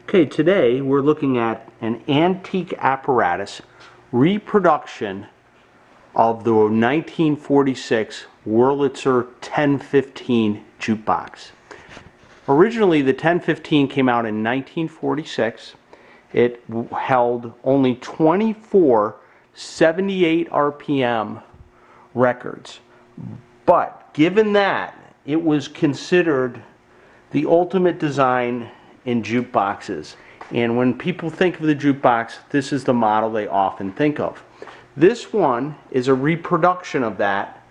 Okay, today we're looking at an antique apparatus reproduction of the 1946 Wurlitzer 1015 jukebox. Originally the 1015 came out in 1946. It held only 24 78 RPM records. But given that, it was considered the ultimate design in jukeboxes. And when people think of the jukebox, this is the model they often think of. This one is a reproduction of that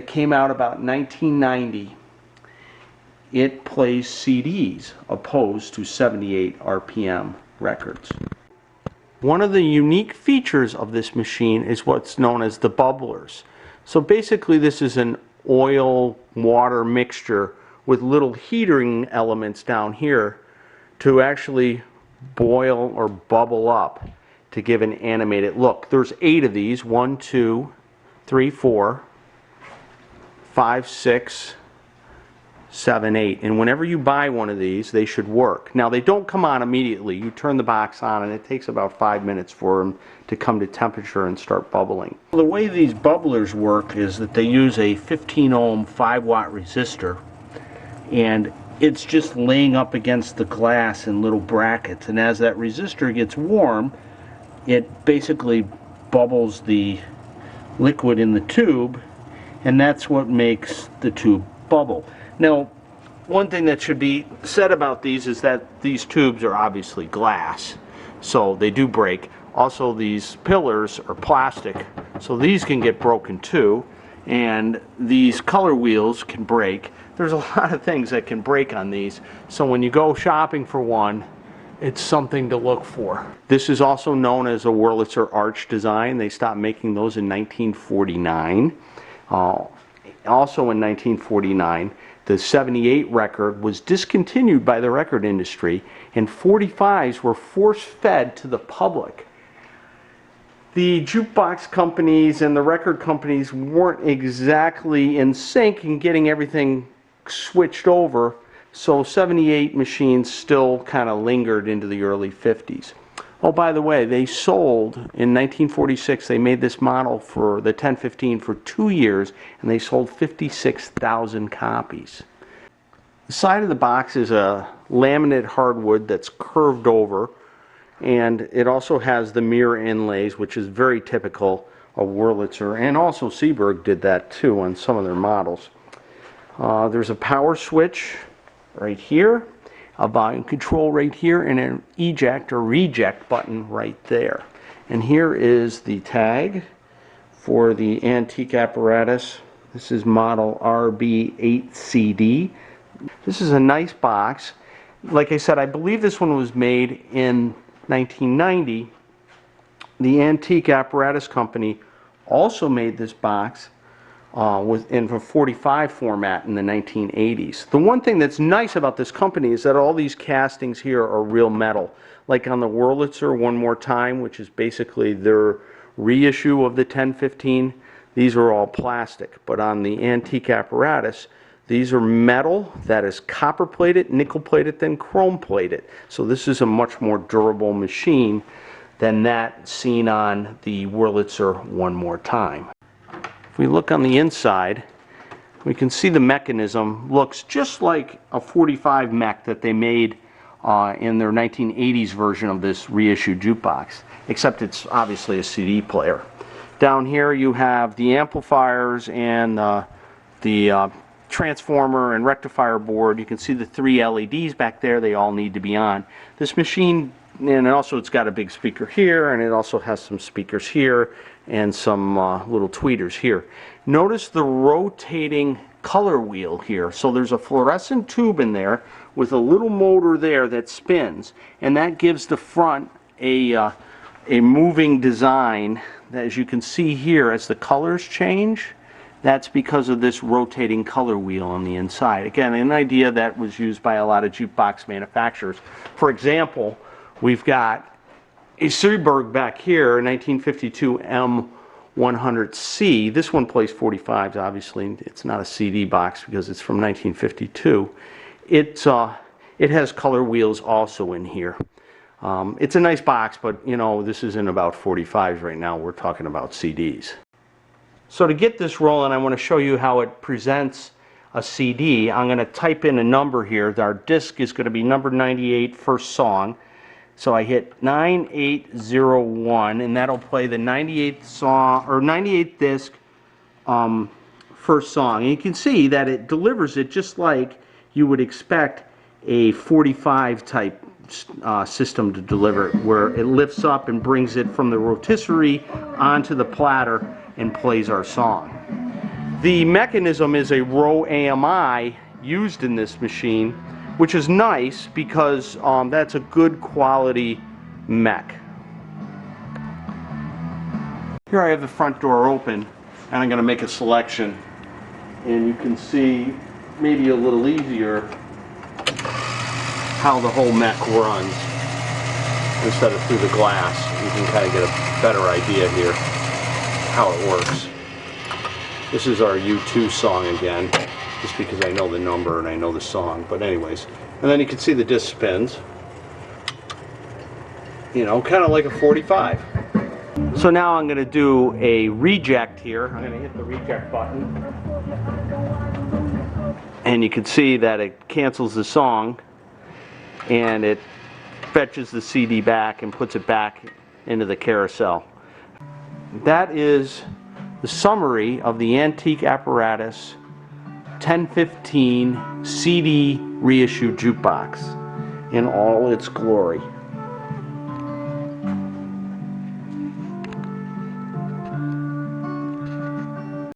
came out about 1990. It plays CDs opposed to 78 RPM records. One of the unique features of this machine is what's known as the bubblers. So basically this is an oil water mixture with little heating elements down here to actually boil or bubble up to give an animated look. There's 8 of these. 1, 2, 3, 4, 5, 6, 7, 8. And whenever you buy one of these, they should work. Now they don't come on immediately. You turn the box on and it takes about 5 minutes for them to come to temperature and start bubbling. The way these bubblers work is that they use a 15 ohm 5 watt resistor, and it's just laying up against the glass in little brackets, and as that resistor gets warm, it basically bubbles the liquid in the tube, and that's what makes the tube bubble. Now, one thing that should be said about these is that these tubes are obviously glass, so they do break. Also, these pillars are plastic, so these can get broken too, and these color wheels can break. There's a lot of things that can break on these, so when you go shopping for one, it's something to look for. This is also known as a Wurlitzer arch design. They stopped making those in 1949. Also in 1949, the 78 record was discontinued by the record industry, and 45s were force-fed to the public. The jukebox companies and the record companies weren't exactly in sync in getting everything switched over, so 78 machines still kind of lingered into the early 50s. Oh, by the way, they sold in 1946, they made this model for the 1015 for 2 years, and they sold 56,000 copies. The side of the box is a laminate hardwood that's curved over, and it also has the mirror inlays, which is very typical of Wurlitzer, and also Seeburg did that too on some of their models. There's a power switch right here, a volume control right here, and an eject or reject button right there. And here is the tag for the antique apparatus. This is model RB-8 CD. This is a nice box. Like I said, I believe this one was made in 1990. The Antique Apparatus Company also made this box in a 45 format in the 1980s. The one thing that's nice about this company is that all these castings here are real metal. Like on the Wurlitzer One More Time, which is basically their reissue of the 1015, these are all plastic. But on the Antique Apparatus, these are metal that is copper plated, nickel plated, then chrome plated. So this is a much more durable machine than that seen on the Wurlitzer One More Time. If we look on the inside, we can see the mechanism looks just like a 45 mech that they made in their 1980s version of this reissued jukebox, except it's obviously a CD player. Down here you have the amplifiers and the transformer and rectifier board. You can see the 3 LEDs back there. They all need to be on. This machine, and also it's got a big speaker here, and it also has some speakers here and some little tweeters here. Notice the rotating color wheel here. So there's a fluorescent tube in there with a little motor there that spins, and that gives the front a moving design. As you can see here, as the colors change, that's because of this rotating color wheel on the inside. Again, an idea that was used by a lot of jukebox manufacturers. For example, we've got a Seeburg back here, 1952 M100C. This one plays 45s, obviously. It's not a CD box because it's from 1952. It It has color wheels also in here. It's a nice box, but you know, this isn't about 45s right now. We're talking about CDs. So to get this rolling, I want to show you how it presents a CD. I'm going to type in a number here. Our disc is going to be number 98, first song. So I hit 9801, and that'll play the 98th song, or 98th disc, first song. And you can see that it delivers it just like you would expect a 45 type system to deliver it, where it lifts up and brings it from the rotisserie onto the platter and plays our song. The mechanism is a row AMI used in this machine, which is nice because that's a good quality mech. Here I have the front door open, and I'm going to make a selection, and you can see maybe a little easier how the whole mech runs instead of through the glass. You can kind of get a better idea here how it works. This is our U2 song again, just because I know the number and I know the song, but anyways. And then you can see the disc spins, you know, kind of like a 45. So now I'm going to do a reject here. I'm going to hit the reject button, and you can see that it cancels the song, and it fetches the CD back and puts it back into the carousel. That is the summary of the Antique Apparatus 1015 CD reissue jukebox in all its glory.